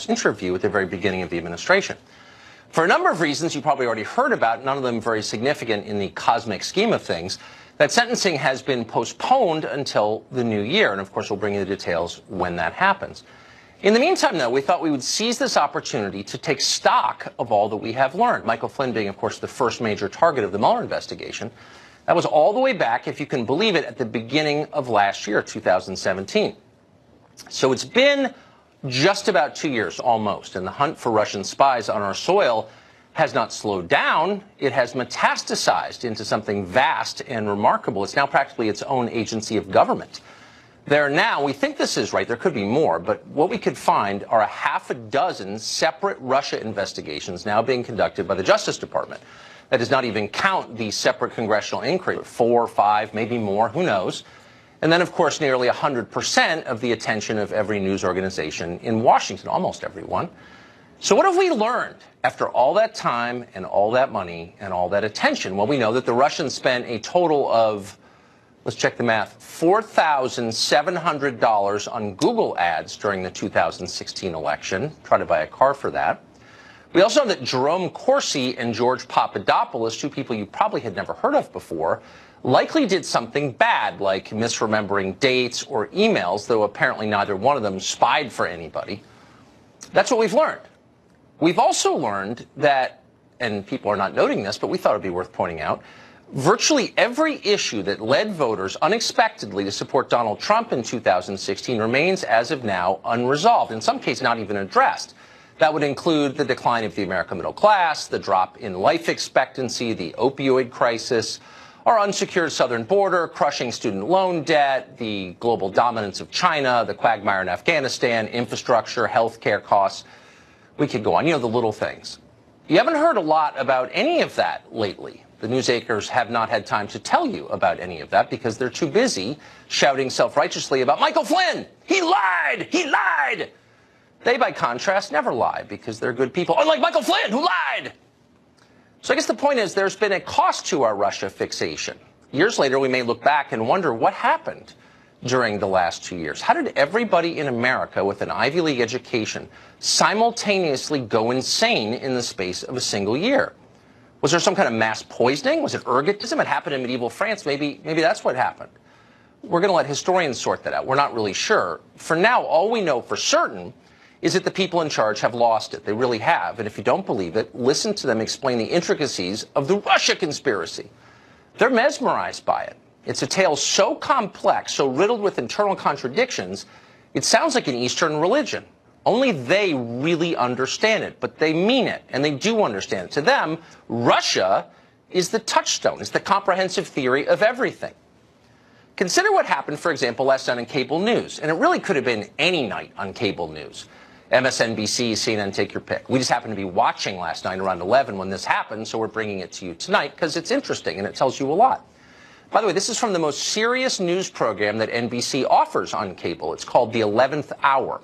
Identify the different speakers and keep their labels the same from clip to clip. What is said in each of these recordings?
Speaker 1: interview at the very beginning of the administration. For a number of reasons you probably already heard about, none of them very significant in the cosmic scheme of things, that sentencing has been postponed until the new year. And of course, we'll bring you the details when that happens. In the meantime, though, we thought we would seize this opportunity to take stock of all that we have learned. Michael Flynn being, of course, the first major target of the Mueller investigation. That was all the way back, if you can believe it, at the beginning of last year, 2017. So it's been just about 2 years, almost, and the hunt for Russian spies on our soil has not slowed down. It has metastasized into something vast and remarkable. It's now practically its own agency of government. There are now, we think this is right, there could be more, but what we could find are a half a dozen separate Russia investigations now being conducted by the Justice Department. That does not even count the separate congressional inquiry, 4 or 5, maybe more, who knows. And then, of course, nearly 100% of the attention of every news organization in Washington, almost everyone. So what have we learned after all that time and all that money and all that attention? Well, we know that the Russians spent a total of, let's check the math, $4,700 on Google ads during the 2016 election. Try to buy a car for that. We also know that Jerome Corsi and George Papadopoulos, two people you probably had never heard of before, likely did something bad, like misremembering dates or emails, though apparently neither one of them spied for anybody. That's what we've learned. We've also learned that, and people are not noting this, but we thought it'd be worth pointing out, virtually every issue that led voters unexpectedly to support Donald Trump in 2016 remains, as of now, unresolved, in some cases not even addressed. That would include the decline of the American middle class, the drop in life expectancy, the opioid crisis, our unsecured southern border, crushing student loan debt, the global dominance of China, the quagmire in Afghanistan, infrastructure, health care costs. We could go on. You know, the little things. You haven't heard a lot about any of that lately. The news anchors have not had time to tell you about any of that because they're too busy shouting self-righteously about Michael Flynn. He lied! He lied! They, by contrast, never lie because they're good people, unlike Michael Flynn, who lied! So I guess the point is there's been a cost to our Russia fixation. Years later, we may look back and wonder what happened during the last 2 years. How did everybody in America with an Ivy League education simultaneously go insane in the space of a single year? Was there some kind of mass poisoning? Was it ergotism? It happened in medieval France. Maybe that's what happened. We're going to let historians sort that out. We're not really sure. For now, all we know for certain is that the people in charge have lost it. They really have. And if you don't believe it, listen to them explain the intricacies of the Russia conspiracy. They're mesmerized by it. It's a tale so complex, so riddled with internal contradictions, it sounds like an Eastern religion. Only they really understand it, but they mean it, and they do understand it. To them, Russia is the touchstone. It's the comprehensive theory of everything. Consider what happened, for example, last night on cable news. And it really could have been any night on cable news. MSNBC, CNN, take your pick. We just happened to be watching last night around 11 when this happened, so we're bringing it to you tonight because it's interesting and it tells you a lot. By the way, this is from the most serious news program that NBC offers on cable. It's called The 11th Hour.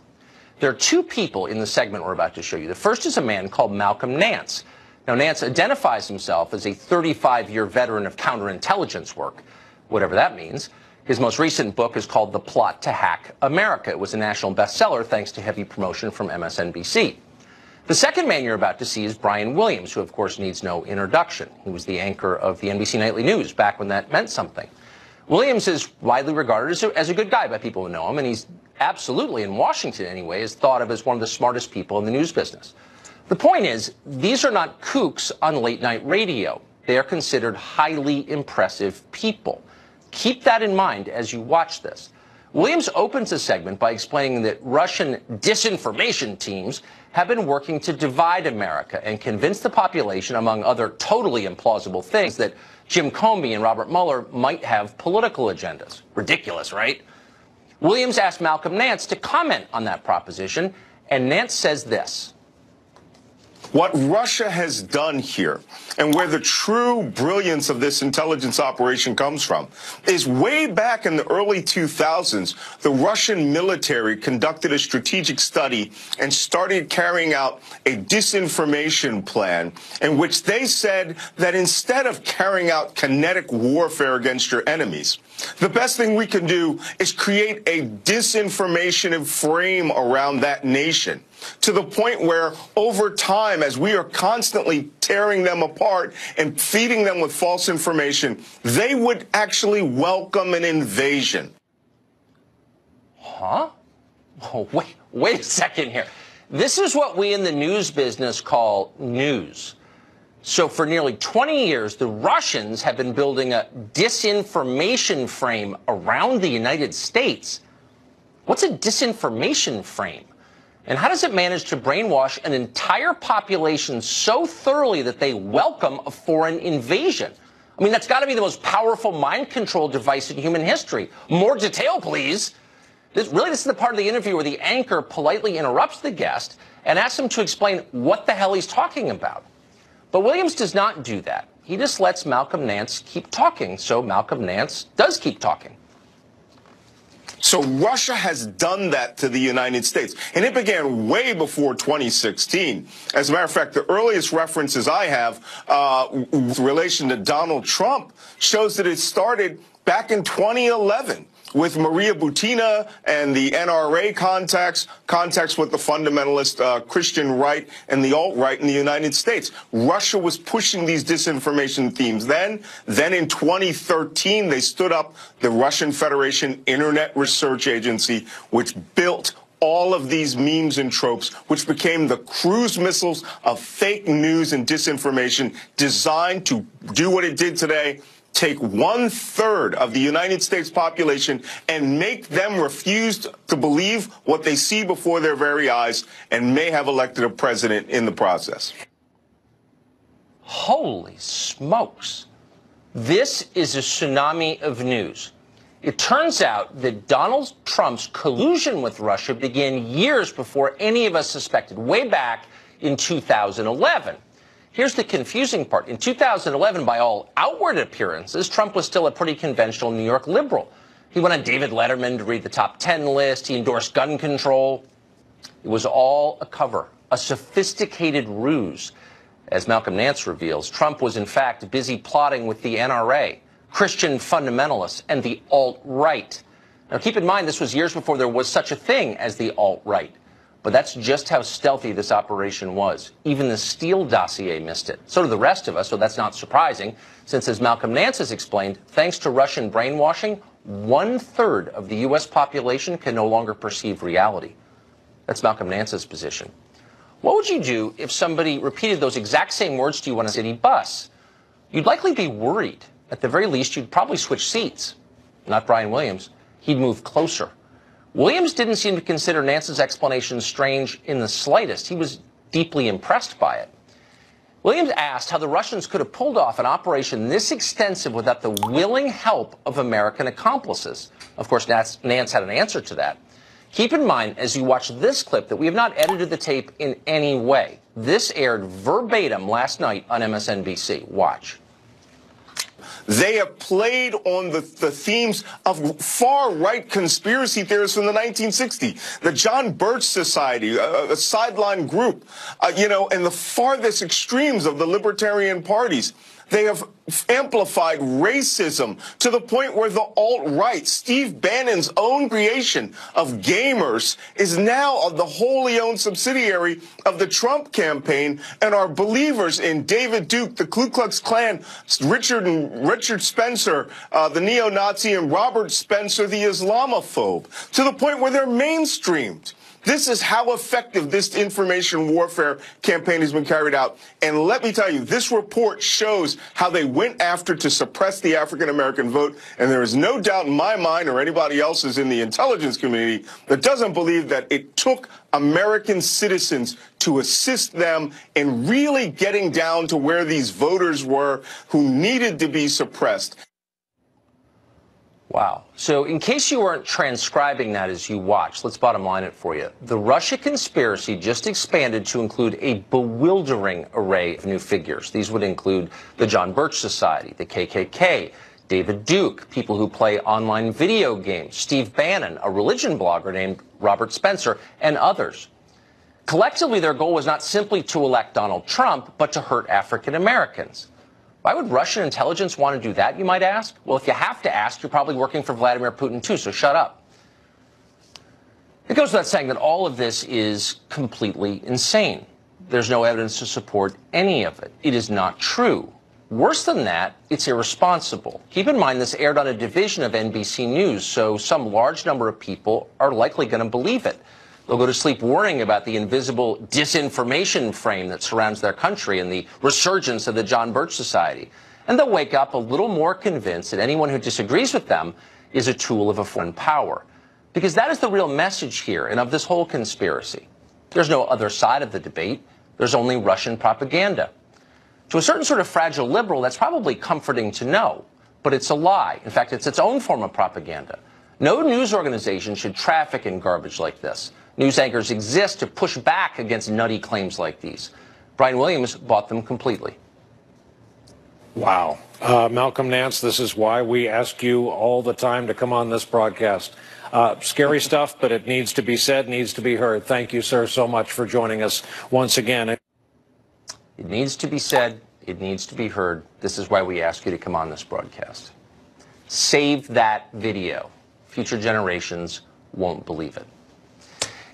Speaker 1: There are two people in the segment we're about to show you. The first is a man called Malcolm Nance. Now, Nance identifies himself as a 35-year veteran of counterintelligence work, whatever that means. His most recent book is called The Plot to Hack America. It was a national bestseller thanks to heavy promotion from MSNBC. The second man you're about to see is Brian Williams, who, of course, needs no introduction. He was the anchor of the NBC Nightly News back when that meant something. Williams is widely regarded as a good guy by people who know him, and he's absolutely, in Washington anyway, is thought of as one of the smartest people in the news business. The point is, these are not kooks on late-night radio. They are considered highly impressive people. Keep that in mind as you watch this. Williams opens the segment by explaining that Russian disinformation teams have been working to divide America and convince the population, among other totally implausible things, that Jim Comey and Robert Mueller might have political agendas. Ridiculous, right? Williams asked Malcolm Nance to comment on that proposition, and Nance says this.
Speaker 2: What Russia has done here, and where the true brilliance of this intelligence operation comes from, is way back in the early 2000s, the Russian military conducted a strategic study and started carrying out a disinformation plan in which they said that instead of carrying out kinetic warfare against your enemies, the best thing we can do is create a disinformation frame around that nation. to the point where over time, as we are constantly tearing them apart and feeding them with false information, they would actually welcome an invasion.
Speaker 1: Huh? Oh, wait a second here. This is what we in the news business call news. So for nearly 20 years, the Russians have been building a disinformation frame around the United States. What's a disinformation frame? And how does it manage to brainwash an entire population so thoroughly that they welcome a foreign invasion? I mean, that's got to be the most powerful mind control device in human history. More detail, please. This is the part of the interview where the anchor politely interrupts the guest and asks him to explain what the hell he's talking about. But Williams does not do that. He just lets Malcolm Nance keep talking, so Malcolm Nance does keep talking.
Speaker 2: So Russia has done that to the United States, and it began way before 2016. As a matter of fact, the earliest references I have with relation to Donald Trump shows that it started back in 2011. With Maria Butina and the NRA contacts with the fundamentalist Christian right and the alt-right in the United States. Russia was pushing these disinformation themes then. Then in 2013, they stood up the Russian Federation Internet Research Agency, which built all of these memes and tropes, which became the cruise missiles of fake news and disinformation designed to do what it did today: take 1/3 of the United States population and make them refuse to believe what they see before their very eyes, and may have elected a president in the process.
Speaker 1: Holy smokes. This is a tsunami of news. It turns out that Donald Trump's collusion with Russia began years before any of us suspected, way back in 2011. Here's the confusing part. In 2011, by all outward appearances, Trump was still a pretty conventional New York liberal. He went on David Letterman to read the top 10 list. He endorsed gun control. It was all a cover, a sophisticated ruse. As Malcolm Nance reveals, Trump was in fact busy plotting with the NRA, Christian fundamentalists, and the alt-right. Now keep in mind, this was years before there was such a thing as the alt-right. But that's just how stealthy this operation was. Even the Steele dossier missed it. So do the rest of us, so that's not surprising, since as Malcolm Nance has explained, thanks to Russian brainwashing, 1/3 of the U.S. population can no longer perceive reality. That's Malcolm Nance's position. What would you do if somebody repeated those exact same words to you on a city bus? You'd likely be worried. At the very least, you'd probably switch seats. Not Brian Williams. He'd move closer. Williams didn't seem to consider Nance's explanation strange in the slightest. He was deeply impressed by it. Williams asked how the Russians could have pulled off an operation this extensive without the willing help of American accomplices. Of course, Nance had an answer to that. Keep in mind, as you watch this clip, that we have not edited the tape in any way. This aired verbatim last night on MSNBC. Watch.
Speaker 2: They have played on the themes of far-right conspiracy theorists from the 1960s. The John Birch Society, a sideline group, in the farthest extremes of the libertarian parties. They have amplified racism to the point where the alt-right, Steve Bannon's own creation of Gamers, is now the wholly owned subsidiary of the Trump campaign, and are believers in David Duke, the Ku Klux Klan, Richard Spencer, the neo-Nazi, and Robert Spencer, the Islamophobe, to the point where they're mainstreamed. This is how effective this information warfare campaign has been carried out. And let me tell you, this report shows how they went after to suppress the African-American vote. And there is no doubt in my mind, or anybody else's in the intelligence community, that doesn't believe that it took American citizens to assist them in really getting down to where these voters were who needed to be suppressed.
Speaker 1: Wow. So in case you weren't transcribing that as you watched, let's bottom line it for you. The Russia conspiracy just expanded to include a bewildering array of new figures. These would include the John Birch Society, the KKK, David Duke, people who play online video games, Steve Bannon, a religion blogger named Robert Spencer, and others. Collectively, their goal was not simply to elect Donald Trump, but to hurt African Americans. Why would Russian intelligence want to do that, you might ask? Well, if you have to ask, you're probably working for Vladimir Putin too, so shut up. It goes without saying that all of this is completely insane. There's no evidence to support any of it. It is not true. Worse than that, it's irresponsible. Keep in mind this aired on a division of NBC News, so some large number of people are likely going to believe it. They'll go to sleep worrying about the invisible disinformation frame that surrounds their country and the resurgence of the John Birch Society. And they'll wake up a little more convinced that anyone who disagrees with them is a tool of a foreign power. Because that is the real message here and of this whole conspiracy. There's no other side of the debate. There's only Russian propaganda. To a certain sort of fragile liberal, that's probably comforting to know. But it's a lie. In fact, it's its own form of propaganda. No news organization should traffic in garbage like this. News anchors exist to push back against nutty claims like these. Brian Williams bought them completely.
Speaker 3: Wow. Malcolm Nance, this is why we ask you all the time to come on this broadcast. Scary stuff, but it needs to be said, needs to be heard. Thank you, sir, so much for joining us once again.
Speaker 1: It needs to be said. It needs to be heard. This is why we ask you to come on this broadcast. Save that video. Future generations won't believe it.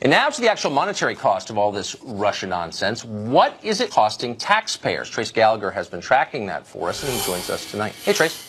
Speaker 1: And now to the actual monetary cost of all this Russia nonsense. What is it costing taxpayers? Trace Gallagher has been tracking that for us, and he joins us tonight. Hey, Trace.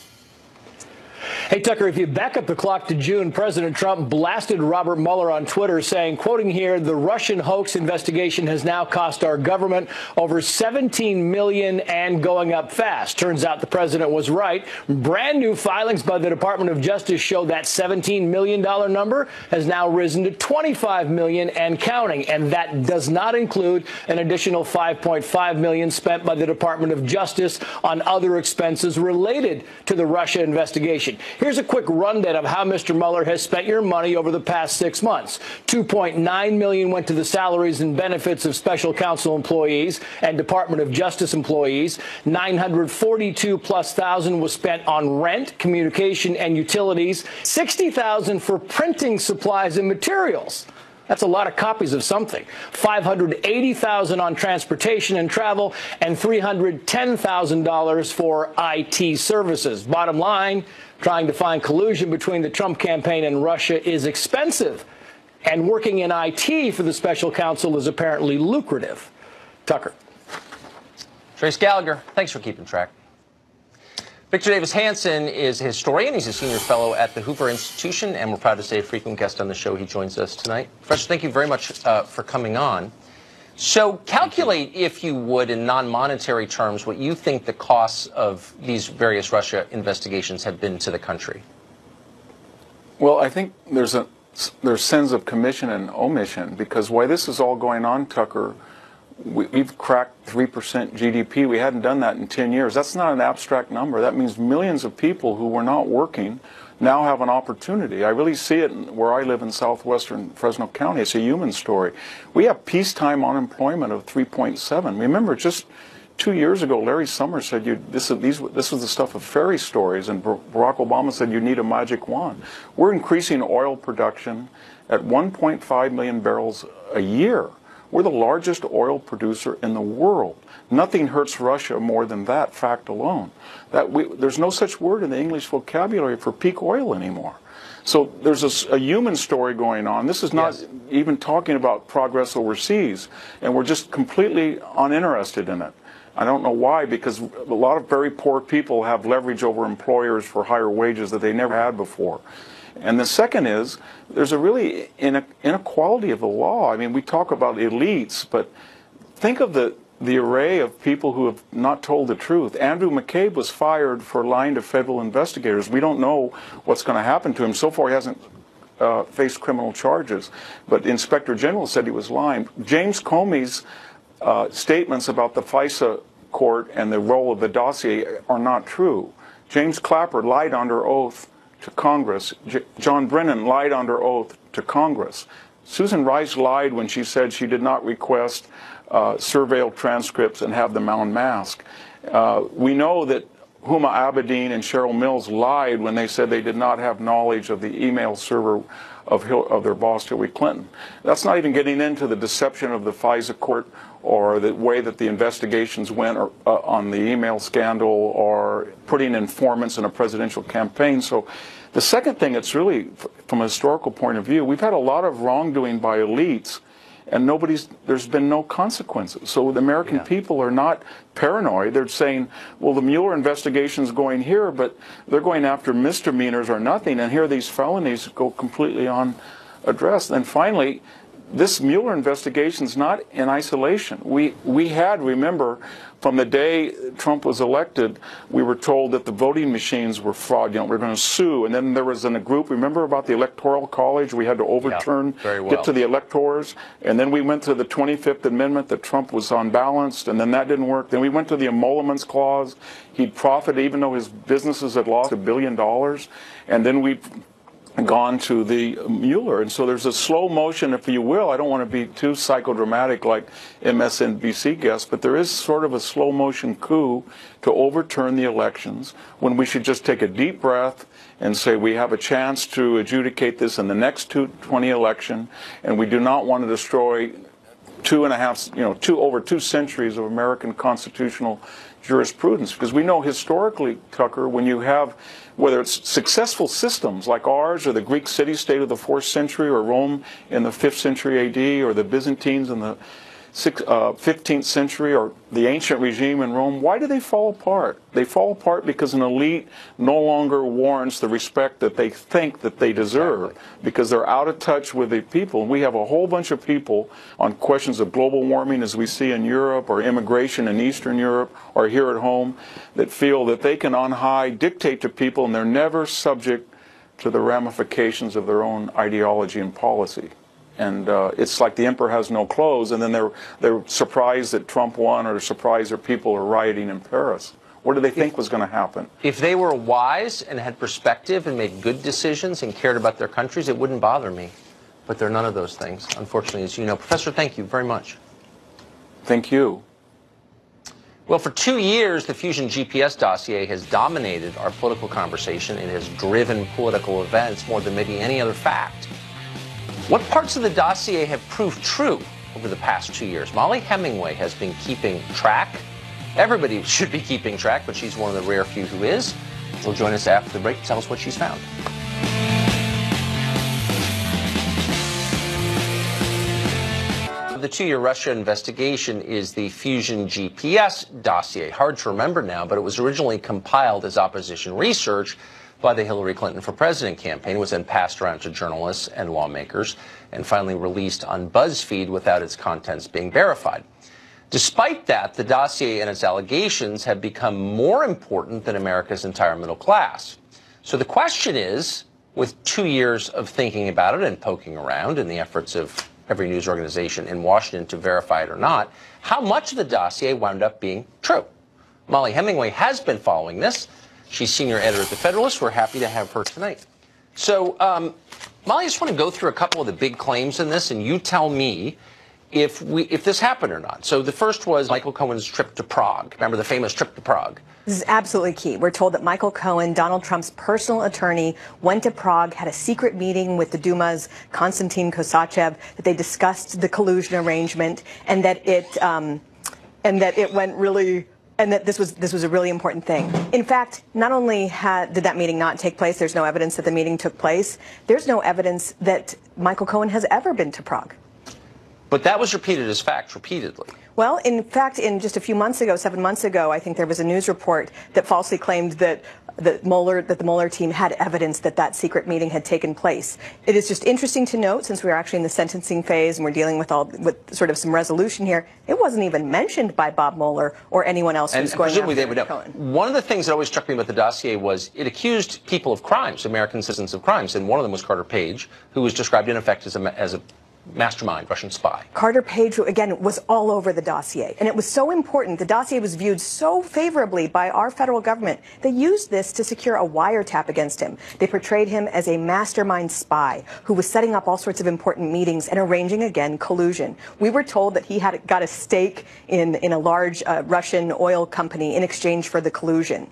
Speaker 4: Hey, Tucker, if you back up the clock to June, President Trump blasted Robert Mueller on Twitter saying, quoting here, the Russian hoax investigation has now cost our government over $17 million and going up fast. Turns out the president was right. Brand new filings by the Department of Justice show that $17 million number has now risen to $25 million and counting. And that does not include an additional $5.5 million spent by the Department of Justice on other expenses related to the Russia investigation. Here's a quick rundown of how Mr. Mueller has spent your money over the past 6 months. $2.9 million went to the salaries and benefits of special counsel employees and Department of Justice employees. $942,000+ was spent on rent, communication, and utilities. $60,000 for printing supplies and materials. That's a lot of copies of something. $580,000 on transportation and travel, and $310,000 for IT services. Bottom line, trying to find collusion between the Trump campaign and Russia is expensive, and working in IT for the special counsel is apparently lucrative. Tucker.
Speaker 1: Trace Gallagher, thanks for keeping track. Victor Davis Hanson is a historian. He's a senior fellow at the Hoover Institution, and we're proud to say a frequent guest on the show. He joins us tonight. Professor, thank you very much for coming on. So calculate, if you would, in non-monetary terms, what you think the costs of these various Russia investigations have been to the country.
Speaker 5: Well, I think there's sins of commission and omission, because while this is all going on, Tucker, we've cracked 3% GDP. We hadn't done that in 10 years. That's not an abstract number. That means millions of people who were not working now have an opportunity. I really see it where I live in southwestern Fresno County. It's a human story. We have peacetime unemployment of 3.7. Remember, just 2 years ago, Larry Summers said this was the stuff of fairy stories, and Barack Obama said you need a magic wand. We're increasing oil production at 1.5 million barrels a year. We're the largest oil producer in the world. Nothing hurts Russia more than that fact alone. There's no such word in the English vocabulary for peak oil anymore. So there's a human story going on. This is not even talking about progress overseas, and we're just completely uninterested in it. I don't know why, because a lot of very poor people have leverage over employers for higher wages that they never had before. And the second is, there's a really inequality of the law. I mean, we talk about elites, but think of the array of people who have not told the truth. Andrew McCabe was fired for lying to federal investigators. We don't know what's going to happen to him. So far, he hasn't faced criminal charges. But the Inspector General said he was lying. James Comey's statements about the FISA court and the role of the dossier are not true. James Clapper lied under oath to Congress. John Brennan lied under oath to Congress. Susan Rice lied when she said she did not request surveilled transcripts and have them unmasked. We know that Huma Abedin and Cheryl Mills lied when they said they did not have knowledge of the email server of their boss, Hillary Clinton. That's not even getting into the deception of the FISA court or the way that the investigations went on the email scandal or putting informants in a presidential campaign. So The second thing, it's really, from a historical point of view, we've had a lot of wrongdoing by elites, and there's been no consequences. So the American people are not paranoid. They're saying, well, the Mueller investigation's going here, but they're going after misdemeanors or nothing, and here these felonies go completely unaddressed. And finally, this Mueller investigation is not in isolation. We had, remember, from the day Trump was elected, we were told that the voting machines were fraudulent. We're going to sue. And then there was in a group, remember about the Electoral College? We had to overturn, get to the electors. And then we went to the 25th Amendment that Trump was unbalanced, and then that didn't work. Then we went to the emoluments clause. He'd profited even though his businesses had lost $1 billion. And then we gone to the Mueller. And so there's a slow motion, if you will. I don't want to be too psychodramatic like MSNBC guests, but there is sort of a slow motion coup to overturn the elections when we should just take a deep breath and say we have a chance to adjudicate this in the next 2020 election, and we do not want to destroy over 2 centuries of American constitutional jurisprudence. Because we know historically, Tucker, when you have, whether it's successful systems like ours or the Greek city-state of the 4th century or Rome in the 5th century AD or the Byzantines in the 15th century or the ancient regime in Rome, why do they fall apart? They fall apart because an elite no longer warrants the respect that they think that they deserve because they're out of touch with the people. And we have a whole bunch of people on questions of global warming as we see in Europe or immigration in Eastern Europe or here at home that feel that they can on high dictate to people and they're never subject to the ramifications of their own ideology and policy. And it's like the emperor has no clothes, and then they're surprised that Trump won, or surprised their people are rioting in Paris. What did they think was going to happen?
Speaker 1: If they were wise and had perspective and made good decisions and cared about their countries, it wouldn't bother me. But they're none of those things, unfortunately, as you know. Professor, thank you very much.
Speaker 5: Thank you.
Speaker 1: Well, for 2 years, the Fusion GPS dossier has dominated our political conversation. It has driven political events more than maybe any other fact. What parts of the dossier have proved true over the past 2 years? Molly Hemingway has been keeping track. Everybody should be keeping track, but she's one of the rare few who is. She'll join us after the break to tell us what she's found. The 2-year Russia investigation is the Fusion GPS dossier. Hard to remember now, but it was originally compiled as opposition research by the Hillary Clinton for President campaign. It was then passed around to journalists and lawmakers and finally released on BuzzFeed without its contents being verified. Despite that, the dossier and its allegations have become more important than America's entire middle class. So the question is, with 2 years of thinking about it and poking around in the efforts of every news organization in Washington to verify it or not, how much of the dossier wound up being true? Molly Hemingway has been following this. She's senior editor at The Federalist. We're happy to have her tonight. So, Molly, I just want to go through a couple of the big claims in this, and you tell me if this happened or not. So the first was Michael Cohen's trip to Prague. Remember the famous trip to Prague?
Speaker 6: This is absolutely key. We're told that Michael Cohen, Donald Trump's personal attorney, went to Prague, had a secret meeting with the Duma's Konstantin Kosachev, that they discussed the collusion arrangement, and that it went really. And that this was a really important thing. In fact, not only did that meeting not take place, there's no evidence that the meeting took place, there's no evidence that Michael Cohen has ever been to Prague.
Speaker 1: But that was repeated as fact repeatedly.
Speaker 6: Well, in fact, in just a few months ago, 7 months ago, I think there was a news report that falsely claimed that the Mueller team had evidence that that secret meeting had taken place. It is just interesting to note, since we're actually in the sentencing phase and we're dealing with sort of some resolution here, it wasn't even mentioned by Bob Mueller or anyone else who's going after
Speaker 1: they would know.
Speaker 6: Cohen.
Speaker 1: One of the things that always struck me about the dossier was it accused people of crimes, American citizens of crimes, and one of them was Carter Page, who was described in effect as a mastermind, Russian spy.
Speaker 6: Carter Page, again, was all over the dossier. And it was so important. The dossier was viewed so favorably by our federal government. They used this to secure a wiretap against him. They portrayed him as a mastermind spy who was setting up all sorts of important meetings and arranging, again, collusion. We were told that he had got a stake in a large Russian oil company in exchange for the collusion.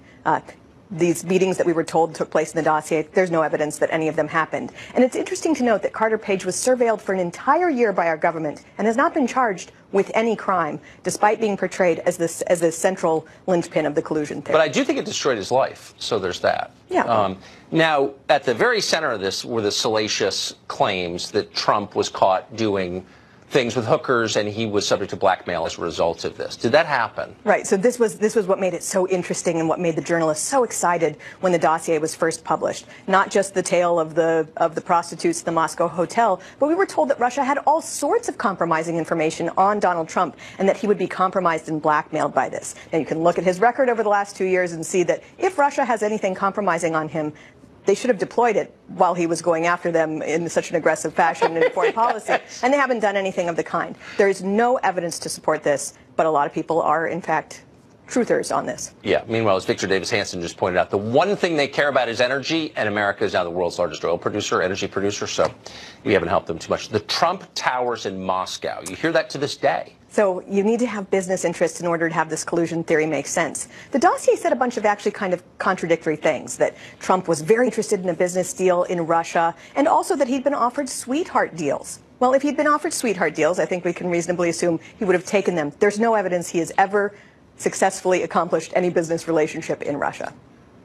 Speaker 6: these meetings that we were told took place in the dossier, there's no evidence that any of them happened. And it's interesting to note that Carter Page was surveilled for an entire year by our government and has not been charged with any crime, despite being portrayed as the central linchpin of the collusion theory.
Speaker 1: But I do think it destroyed his life, so there's that.
Speaker 6: Yeah.
Speaker 1: Now, at the very center of this were the salacious claims that Trump was caught doing things with hookers and he was subject to blackmail as a result of this. Did that happen?
Speaker 6: Right. So this was what made it so interesting and what made the journalists so excited when the dossier was first published. Not just the tale of the prostitutes at the Moscow hotel, but we were told that Russia had all sorts of compromising information on Donald Trump and that he would be compromised and blackmailed by this. Now you can look at his record over the last 2 years and see that if Russia has anything compromising on him, they should have deployed it while he was going after them in such an aggressive fashion in foreign policy, and they haven't done anything of the kind. There is no evidence to support this, but a lot of people are, in fact, truthers on this.
Speaker 1: Yeah. Meanwhile, as Victor Davis Hanson just pointed out, the one thing they care about is energy, and America is now the world's largest oil producer, energy producer, so we haven't helped them too much. The Trump Towers in Moscow, you hear that to this day.
Speaker 6: So you need to have business interests in order to have this collusion theory make sense. The dossier said a bunch of actually kind of contradictory things, that Trump was very interested in a business deal in Russia, and also that he'd been offered sweetheart deals. Well, if he'd been offered sweetheart deals, I think we can reasonably assume he would have taken them. There's no evidence he has ever successfully accomplished any business relationship in Russia.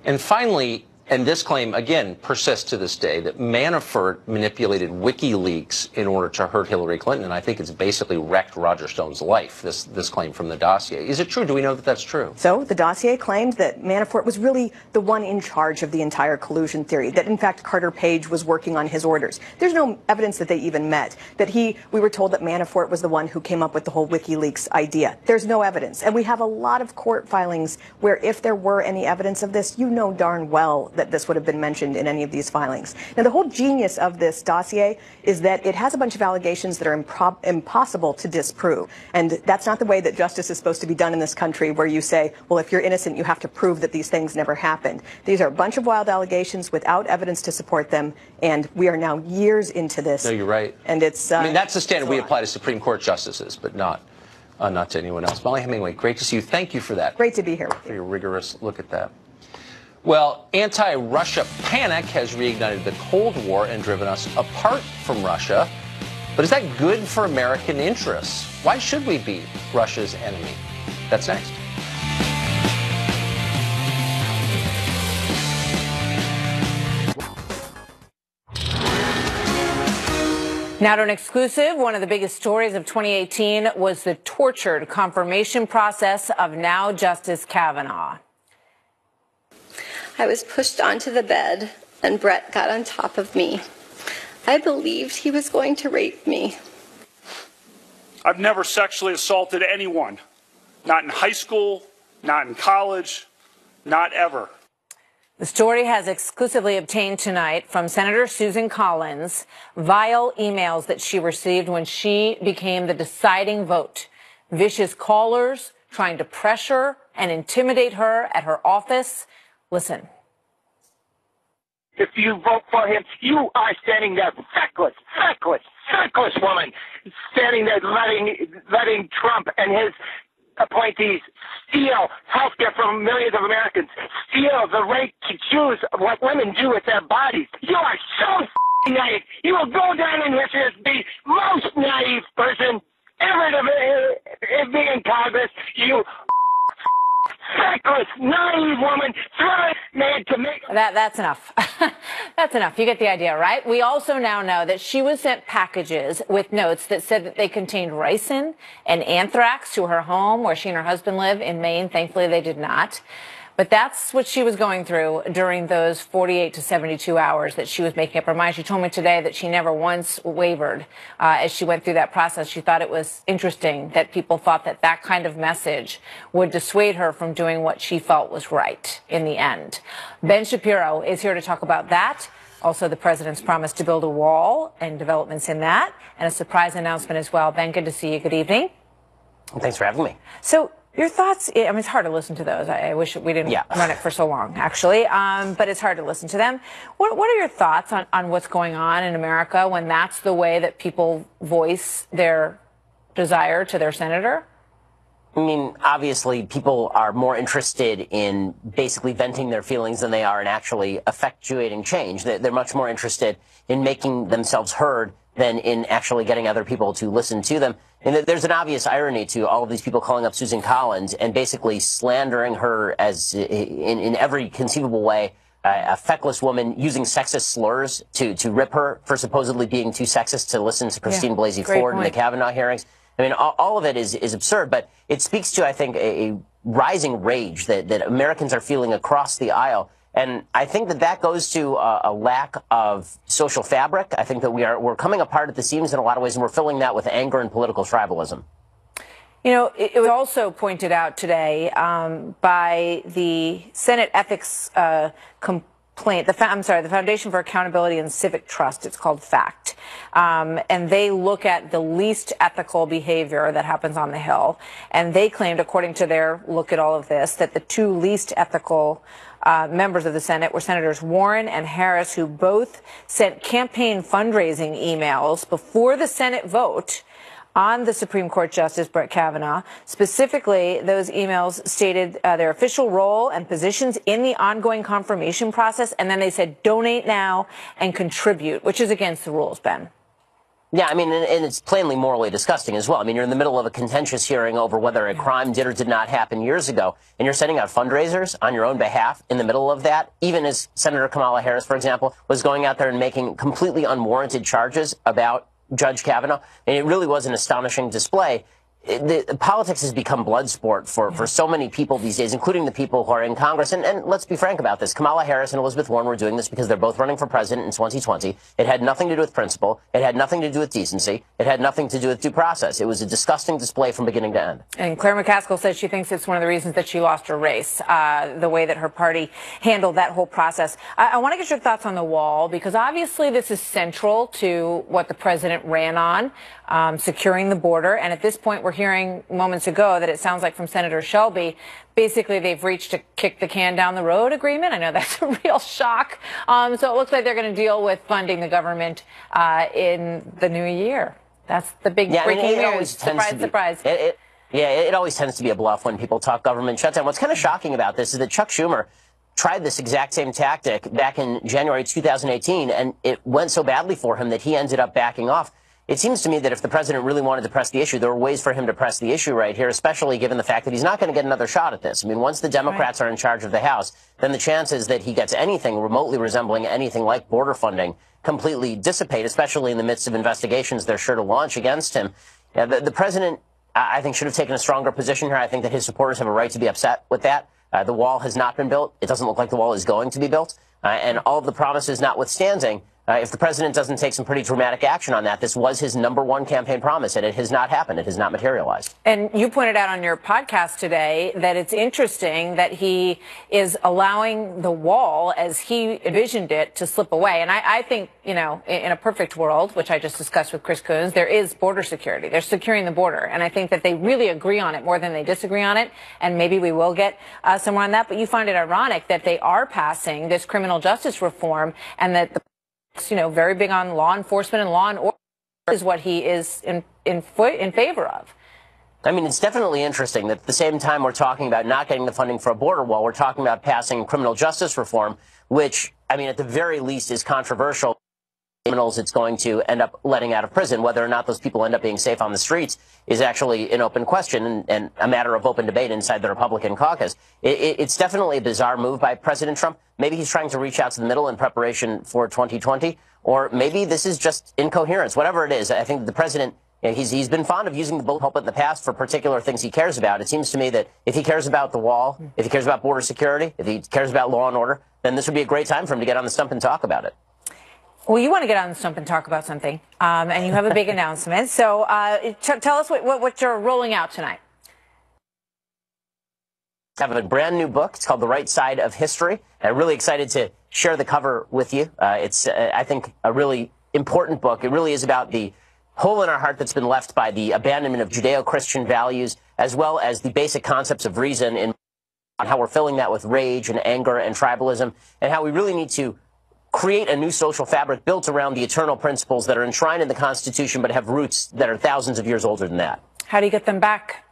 Speaker 1: And finally, and this claim, again, persists to this day, that Manafort manipulated WikiLeaks in order to hurt Hillary Clinton, and I think it's basically wrecked Roger Stone's life, this claim from the dossier. Is it true? Do we know that that's true?
Speaker 6: So the dossier claimed that Manafort was really the one in charge of the entire collusion theory, that in fact Carter Page was working on his orders. There's no evidence that they even met, that we were told that Manafort was the one who came up with the whole WikiLeaks idea. There's no evidence. And we have a lot of court filings where if there were any evidence of this, you know darn well that this would have been mentioned in any of these filings. Now, the whole genius of this dossier is that it has a bunch of allegations that are impossible to disprove. And that's not the way that justice is supposed to be done in this country, where you say, well, if you're innocent, you have to prove that these things never happened. These are a bunch of wild allegations without evidence to support them, and we are now years into this.
Speaker 1: No, you're right.
Speaker 6: And it's
Speaker 1: I mean, that's the standard we apply to Supreme Court justices, but not to anyone else. Molly Hemingway, great to see you. Thank you for that.
Speaker 6: Great to be here.
Speaker 1: For your rigorous look at that. Well, anti-Russia panic has reignited the Cold War and driven us apart from Russia. But is that good for American interests? Why should we be Russia's enemy? That's next.
Speaker 7: Now to an exclusive. One of the biggest stories of 2018 was the tortured confirmation process of now Justice Kavanaugh.
Speaker 8: I was pushed onto the bed, and Brett got on top of me. I believed he was going to rape me.
Speaker 9: I've never sexually assaulted anyone. Not in high school, not in college, not ever.
Speaker 7: The story has exclusively obtained tonight from Senator Susan Collins vile emails that she received when she became the deciding vote. Vicious callers trying to pressure and intimidate her at her office. Listen.
Speaker 10: If you vote for him, you are standing there feckless woman, standing there letting Trump and his appointees steal health care from millions of Americans, steal the right to choose what women do with their bodies. You are so naive. You will go down in history as the most naive person ever to be in Congress. You feckless, naive woman, made to make...
Speaker 7: That's enough. That's enough. You get the idea, right? We also now know that she was sent packages with notes that said that they contained ricin and anthrax to her home where she and her husband live in Maine. Thankfully, they did not. But that's what she was going through during those 48 to 72 hours that she was making up her mind. She told me today that she never once wavered as she went through that process. She thought it was interesting that people thought that that kind of message would dissuade her from doing what she felt was right in the end. Ben Shapiro is here to talk about that. Also, the president's promise to build a wall and developments in that, and a surprise announcement as well. Ben, good to see you. Good evening.
Speaker 11: Thanks for having me.
Speaker 7: So, your thoughts, I mean, it's hard to listen to those. I wish we didn't run it for so long, actually. But it's hard to listen to them. What are your thoughts on what's going on in America when that's the way that people voice their desire to their senator?
Speaker 11: I mean, obviously, people are more interested in basically venting their feelings than they are in actually effectuating change. They're much more interested in making themselves heard than in actually getting other people to listen to them. And there's an obvious irony to all of these people calling up Susan Collins and basically slandering her as in every conceivable way, a feckless woman, using sexist slurs to rip her for supposedly being too sexist to listen to Christine Blasey Ford in the Kavanaugh hearings. I mean, all of it is absurd, but it speaks to, I think, a rising rage that Americans are feeling across the aisle. And I think that goes to a lack of social fabric. I think that we're coming apart at the seams in a lot of ways, and we're filling that with anger and political tribalism.
Speaker 7: You know, it was also pointed out today by the Senate Ethics Complaint, the Foundation for Accountability and Civic Trust. It's called FACT. And they look at the least ethical behavior that happens on the Hill. And they claimed, according to their look at all of this, that the two least ethical members of the Senate were Senators Warren and Harris, who both sent campaign fundraising emails before the Senate vote on the Supreme Court Justice Brett Kavanaugh. Specifically, those emails stated their official role and positions in the ongoing confirmation process, and then they said donate now and contribute, which is against the rules, Ben.
Speaker 11: Yeah, I mean, and it's plainly morally disgusting as well. I mean, you're in the middle of a contentious hearing over whether a crime did or did not happen years ago, and you're sending out fundraisers on your own behalf in the middle of that, even as Senator Kamala Harris, for example, was going out there and making completely unwarranted charges about Judge Kavanaugh. And it really was an astonishing display. Politics has become blood sport for so many people these days, including the people who are in Congress. And let's be frank about this. Kamala Harris and Elizabeth Warren were doing this because they're both running for president in 2020. It had nothing to do with principle. It had nothing to do with decency. It had nothing to do with due process. It was a disgusting display from beginning to end. And
Speaker 7: Claire McCaskill says she thinks it's one of the reasons that she lost her race, the way that her party handled that whole process. I want to get your thoughts on the wall, because obviously this is central to what the president ran on, securing the border. And at this point, we're hearing moments ago that it sounds like from Senator Shelby, basically they've reached a kick the can down the road agreement. I know that's a real shock. So it looks like they're going to deal with funding the government in the new year. That's the big breaking news. Surprise, surprise.
Speaker 11: It always tends to be a bluff when people talk government shutdown. What's kind of shocking about this is that Chuck Schumer tried this exact same tactic back in January 2018, and it went so badly for him that he ended up backing off. It seems to me that if the president really wanted to press the issue, there were ways for him to press the issue right here, especially given the fact that he's not going to get another shot at this. I mean, once the Democrats are in charge of the House, then the chances that he gets anything remotely resembling anything like border funding completely dissipate, especially in the midst of investigations they're sure to launch against him. The president, I think, should have taken a stronger position here. I think that his supporters have a right to be upset with that. The wall has not been built. It doesn't look like the wall is going to be built. And all of the promises notwithstanding, if the president doesn't take some pretty dramatic action on that, this was his #1 campaign promise, and it has not happened. It has not materialized.
Speaker 7: And you pointed out on your podcast today that it's interesting that he is allowing the wall, as he envisioned it, to slip away. And I think, you know, in a perfect world, which I just discussed with Chris Coons, there is border security. They're securing the border. And I think that they really agree on it more than they disagree on it. And maybe we will get somewhere on that. But you find it ironic that they are passing this criminal justice reform, and that the very big on law enforcement and law and order is what he is in favor of.
Speaker 11: I mean, it's definitely interesting that at the same time we're talking about not getting the funding for a border wall, we're talking about passing criminal justice reform, which, I mean, at the very least is controversial. Criminals it's going to end up letting out of prison. Whether or not those people end up being safe on the streets is actually an open question and a matter of open debate inside the Republican caucus. It's definitely a bizarre move by President Trump. Maybe he's trying to reach out to the middle in preparation for 2020, or maybe this is just incoherence. Whatever it is, I think the president, he's been fond of using the bullet pulpit in the past for particular things he cares about. It seems to me that if he cares about the wall, if he cares about border security, if he cares about law and order, then this would be a great time for him to get on the stump and talk about it.
Speaker 7: Well, you want to get on the stump and talk about something, and you have a big announcement. So tell us what you're rolling out tonight.
Speaker 11: I have a brand new book. It's called The Right Side of History. I'm really excited to share the cover with you. It's, I think, a really important book. It really is about the hole in our heart that's been left by the abandonment of Judeo-Christian values, as well as the basic concepts of reason, and how we're filling that with rage and anger and tribalism, and how we really need to create a new social fabric built around the eternal principles that are enshrined in the Constitution but have roots that are thousands of years older than that.
Speaker 7: How do you get them back?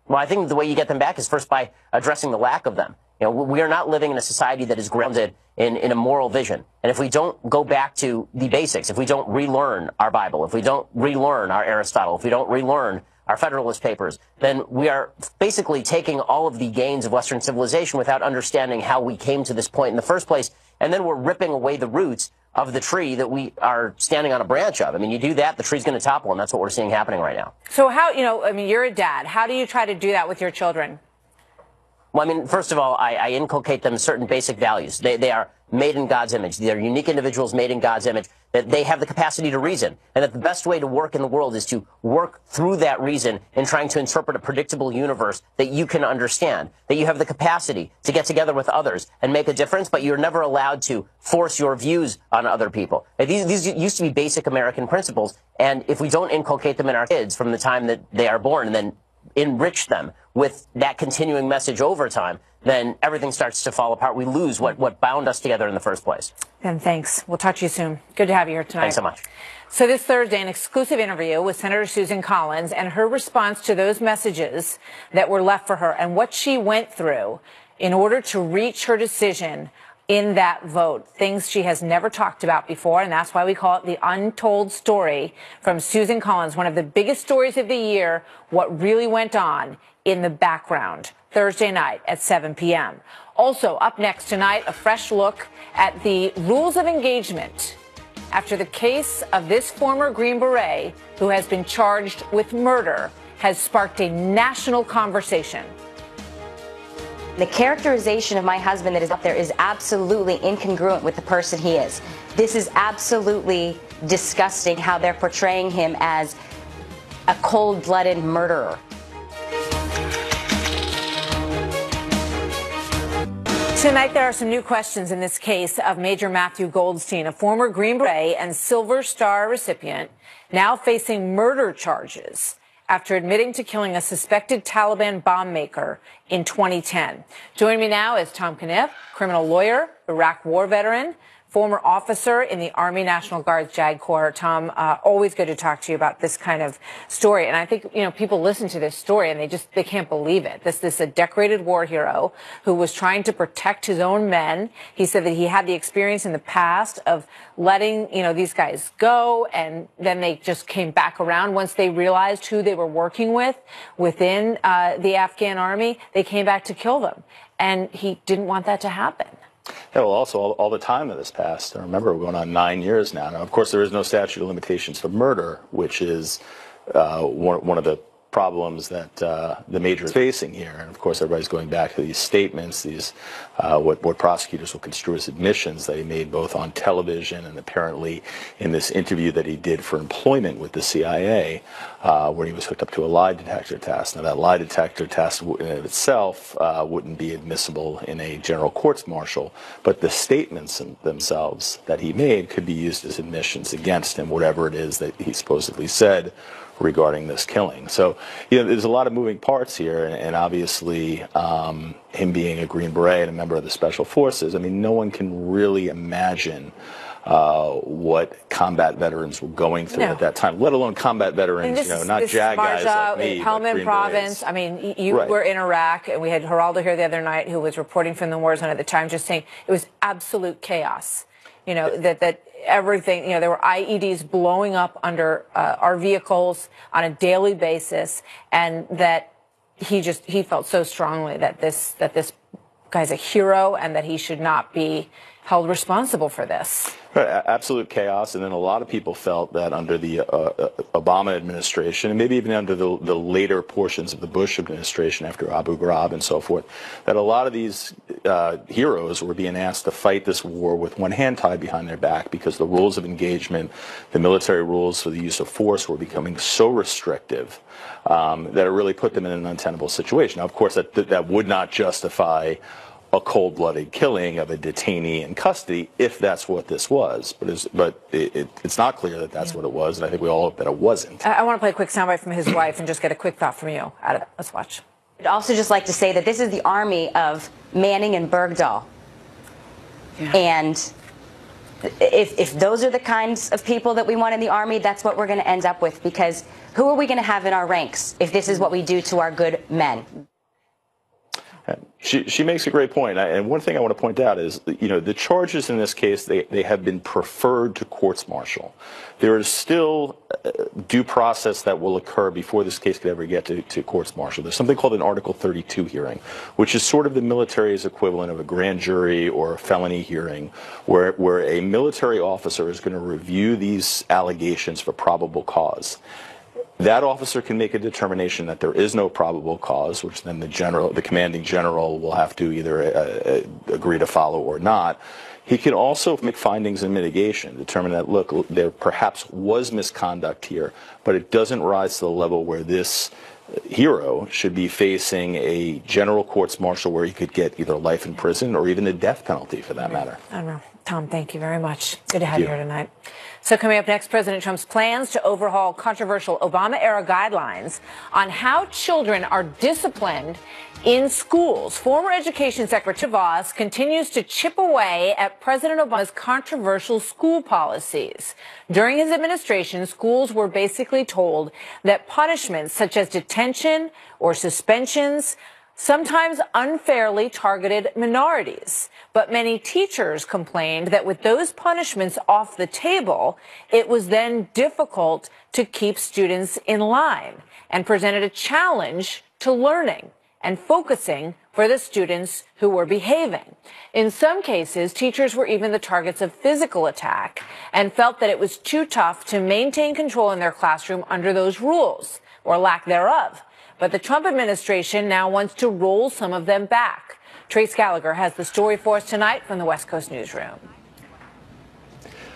Speaker 11: Well, I think the way you get them back is first by addressing the lack of them. You know, we are not living in a society that is grounded in a moral vision. And if we don't go back to the basics, if we don't relearn our Bible, if we don't relearn our Aristotle, if we don't relearn our Federalist Papers, then we are basically taking all of the gains of Western civilization without understanding how we came to this point in the first place. And then we're ripping away the roots of the tree that we are standing on a branch of. I mean, you do that, the tree's going to topple, and that's what we're seeing happening right now.
Speaker 7: So how, you know, I mean, you're a dad. How do you try to do that with your children?
Speaker 11: Well, I mean, first of all, I inculcate them certain basic values. They are made in God's image. They're unique individuals made in God's image, that they have the capacity to reason, and that the best way to work in the world is to work through that reason in trying to interpret a predictable universe that you can understand, that you have the capacity to get together with others and make a difference, but you're never allowed to force your views on other people. These used to be basic American principles, and if we don't inculcate them in our kids from the time that they are born and then enrich them with that continuing message over time, then everything starts to fall apart. We lose what bound us together in the first place.
Speaker 7: Ben, thanks. We'll talk to you soon. Good to have you here tonight.
Speaker 11: Thanks so much.
Speaker 7: So this Thursday, an exclusive interview with Senator Susan Collins and her response to those messages that were left for her and what she went through in order to reach her decision in that vote, things she has never talked about before, and that's why we call it the untold story from Susan Collins, one of the biggest stories of the year, what really went on in the background, Thursday night at 7 p.m. Also, up next tonight, a fresh look at the rules of engagement after the case of this former Green Beret who has been charged with murder has sparked a national conversation.
Speaker 12: The characterization of my husband that is up there is absolutely incongruent with the person he is. This is absolutely disgusting how they're portraying him as a cold-blooded murderer.
Speaker 7: Tonight, there are some new questions in this case of Major Matthew Goldstein, a former Green Beret and Silver Star recipient, now facing murder charges after admitting to killing a suspected Taliban bomb maker in 2010. Joining me now is Tom Caniff, criminal lawyer, Iraq war veteran, former officer in the Army National Guard's JAG Corps. Tom, always good to talk to you about this kind of story. And I think, you know, people listen to this story and they can't believe it. This is a decorated war hero who was trying to protect his own men. He said that he had the experience in the past of letting, you know, these guys go, and then they just came back around once they realized who they were working with within the Afghan army. They came back to kill them. And he didn't want that to happen.
Speaker 13: Yeah, well, also all the time that has passed. I remember we're going on 9 years now. Now, of course, there is no statute of limitations for murder, which is one of the problems that the major is facing here. And of course, everybody's going back to these statements, these what prosecutors will construe as admissions that he made both on television and apparently in this interview that he did for employment with the CIA, where he was hooked up to a lie detector test. Now, that lie detector test in and of itself wouldn't be admissible in a general courts-martial, but the statements themselves that he made could be used as admissions against him, whatever it is that he supposedly said regarding this killing. So, you know, there's a lot of moving parts here, and obviously him being a Green Beret and a member of the Special Forces, I mean, no one can really imagine what combat veterans were going through at that time, let alone combat veterans, you know, not JAG guys like me,
Speaker 7: Helmand Province. I mean, you were in Iraq, and we had Geraldo here the other night who was reporting from the war zone at the time, just saying it was absolute chaos. You know, that everything, you know, there were IEDs blowing up under our vehicles on a daily basis, and that he felt so strongly that this guy's a hero and that he should not be held responsible for this.
Speaker 13: Absolute chaos, and then a lot of people felt that under the Obama administration, and maybe even under the later portions of the Bush administration after Abu Ghraib and so forth, that a lot of these heroes were being asked to fight this war with one hand tied behind their back because the rules of engagement, the military rules for the use of force were becoming so restrictive that it really put them in an untenable situation. Now, of course, that would not justify a cold-blooded killing of a detainee in custody, if that's what this was. But it's not clear that that's what it was, and I think we all hope that it wasn't.
Speaker 7: I want to play a quick soundbite from his wife and just get a quick thought from you out of it. Let's watch.
Speaker 12: I'd also just like to say that this is the army of Manning and Bergdahl. Yeah. And if those are the kinds of people that we want in the Army, that's what we're going to end up with, because who are we going to have in our ranks if this is what we do to our good men?
Speaker 13: She makes a great point. And one thing I want to point out is, the charges in this case, they have been preferred to courts-martial. There is still due process that will occur before this case could ever get to courts-martial. There's something called an Article 32 hearing, which is sort of the military's equivalent of a grand jury or a felony hearing, where a military officer is going to review these allegations for probable cause. That officer can make a determination that there is no probable cause, which then the commanding general will have to either agree to follow or not. He can also make findings in mitigation, determine that, look, there perhaps was misconduct here, but it doesn't rise to the level where this hero should be facing a general courts-martial where he could get either life in prison or even the death penalty, for that matter.
Speaker 7: I don't know. Tom, thank you very much. Good to have you here tonight. So coming up next, President Trump's plans to overhaul controversial Obama-era guidelines on how children are disciplined in schools. Former Education Secretary Voss continues to chip away at President Obama's controversial school policies. During his administration, schools were basically told that punishments such as detention or suspensions sometimes unfairly targeted minorities. But many teachers complained that with those punishments off the table, it was then difficult to keep students in line and presented a challenge to learning and focusing for the students who were behaving. In some cases, teachers were even the targets of physical attack and felt that it was too tough to maintain control in their classroom under those rules, or lack thereof. But the Trump administration now wants to roll some of them back. Trace Gallagher has the story for us tonight from the West Coast Newsroom.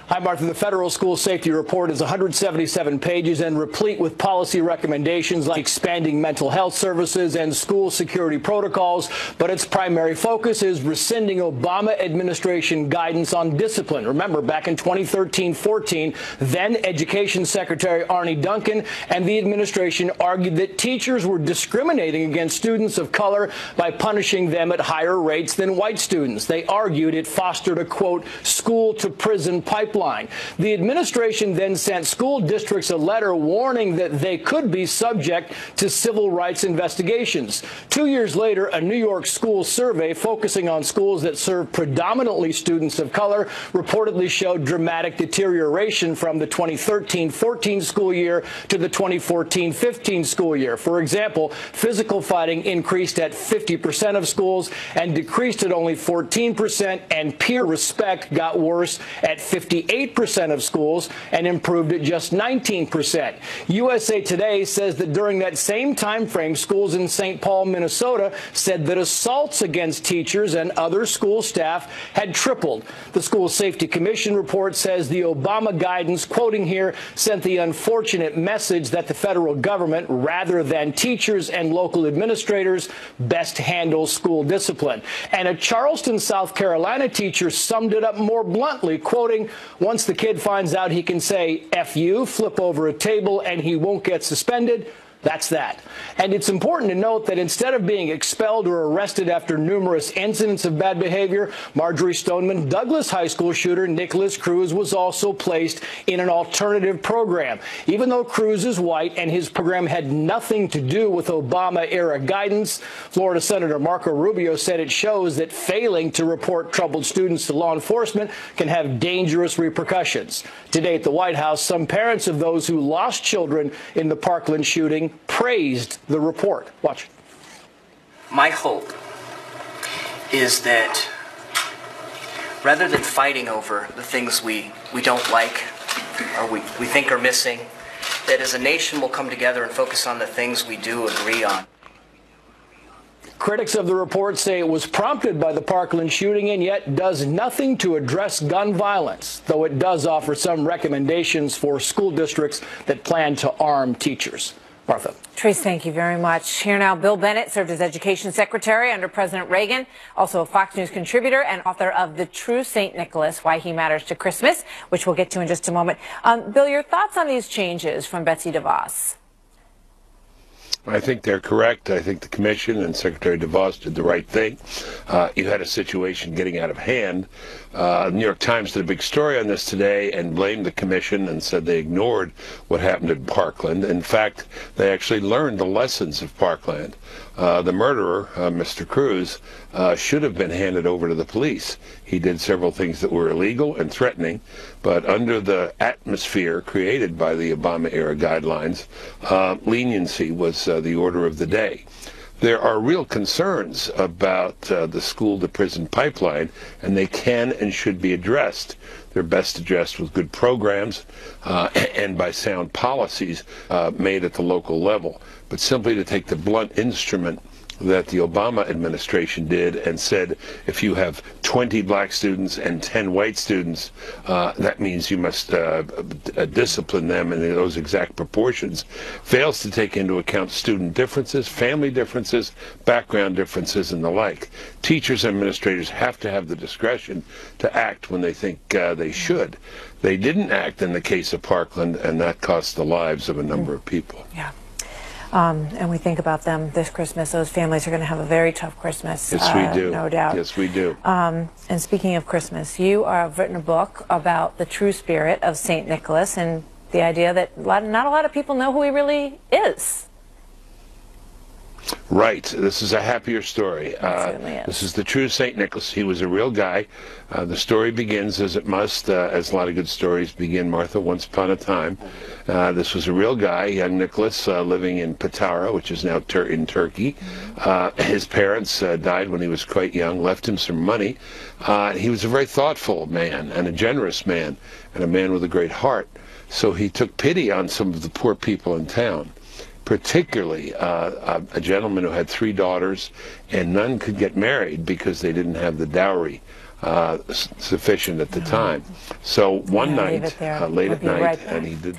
Speaker 4: Hi, Martha. The Federal School Safety Report is 177 pages and replete with policy recommendations like expanding mental health services and school security protocols. But its primary focus is rescinding Obama administration guidance on discipline. Remember, back in 2013-14, then Education Secretary Arne Duncan and the administration argued that teachers were discriminating against students of color by punishing them at higher rates than white students. They argued it fostered a, quote, school-to-prison pipeline. The administration then sent school districts a letter warning that they could be subject to civil rights investigations. 2 years later, a New York school survey focusing on schools that serve predominantly students of color reportedly showed dramatic deterioration from the 2013-14 school year to the 2014-15 school year. For example, physical fighting increased at 50% of schools and decreased at only 14%, and peer respect got worse at 58% of schools and improved at just 19%. USA Today says that during that same time frame, schools in St. Paul, Minnesota said that assaults against teachers and other school staff had tripled. The School Safety Commission report says the Obama guidance, quoting here, sent the unfortunate message that the federal government, rather than teachers and local administrators, best handle school discipline. And a Charleston, South Carolina teacher summed it up more bluntly, quoting, "Once the kid finds out he can say F you, flip over a table, and he won't get suspended, that's that." And it's important to note that instead of being expelled or arrested after numerous incidents of bad behavior, Marjorie Stoneman Douglas High School shooter Nicholas Cruz was also placed in an alternative program. Even though Cruz is white and his program had nothing to do with Obama-era guidance, Florida Senator Marco Rubio said it shows that failing to report troubled students to law enforcement can have dangerous repercussions. Today at the White House, some parents of those who lost children in the Parkland shooting praised the report. Watch.
Speaker 14: My hope is that rather than fighting over the things we don't like or we think are missing, that as a nation we'll come together and focus on the things we do agree on.
Speaker 4: Critics of the report say it was prompted by the Parkland shooting and yet does nothing to address gun violence, though it does offer some recommendations for school districts that plan to arm teachers. Martha.
Speaker 7: Trace, thank you very much. Here now, Bill Bennett served as Education Secretary under President Reagan, also a Fox News contributor and author of The True St. Nicholas, Why He Matters to Christmas, which we'll get to in just a moment. Bill, your thoughts on these changes from Betsy DeVos?
Speaker 15: I think they're correct. I think the commission and Secretary DeVos did the right thing. You had a situation getting out of hand. The New York Times did a big story on this today and blamed the commission and said they ignored what happened in Parkland. In fact, they actually learned the lessons of Parkland. The murderer, Mr. Cruz, should have been handed over to the police. He did several things that were illegal and threatening, but under the atmosphere created by the Obama-era guidelines, leniency was the order of the day. There are real concerns about the school-to-prison pipeline, and they can and should be addressed. They're best addressed with good programs and by sound policies made at the local level. But simply to take the blunt instrument that the Obama administration did and said, if you have 20 black students and 10 white students, that means you must discipline them in those exact proportions, fails to take into account student differences, family differences, background differences, and the like. Teachers and administrators have to have the discretion to act when they think they should. They didn't act in the case of Parkland, and that cost the lives of a number of people.
Speaker 7: Yeah. And we think about them this Christmas. Those families are going to have a very tough Christmas.
Speaker 15: Yes, we do.
Speaker 7: No doubt.
Speaker 15: Yes, we do.
Speaker 7: And speaking of Christmas, you have written a book about the true spirit of St. Nicholas and the idea that not a lot of people know who he really is.
Speaker 15: Right. This is a happier story.
Speaker 7: Certainly is.
Speaker 15: This is the true St. Nicholas. He was a real guy. The story begins, as it must, as a lot of good stories begin, Martha, once upon a time. This was a real guy, young Nicholas, living in Patara, which is now in Turkey. His parents died when he was quite young, left him some money. He was a very thoughtful man and a generous man and a man with a great heart. So he took pity on some of the poor people in town. Particularly a gentleman who had 3 daughters, and none could get married because they didn't have the dowry sufficient at the time. So one night, late at night, and he did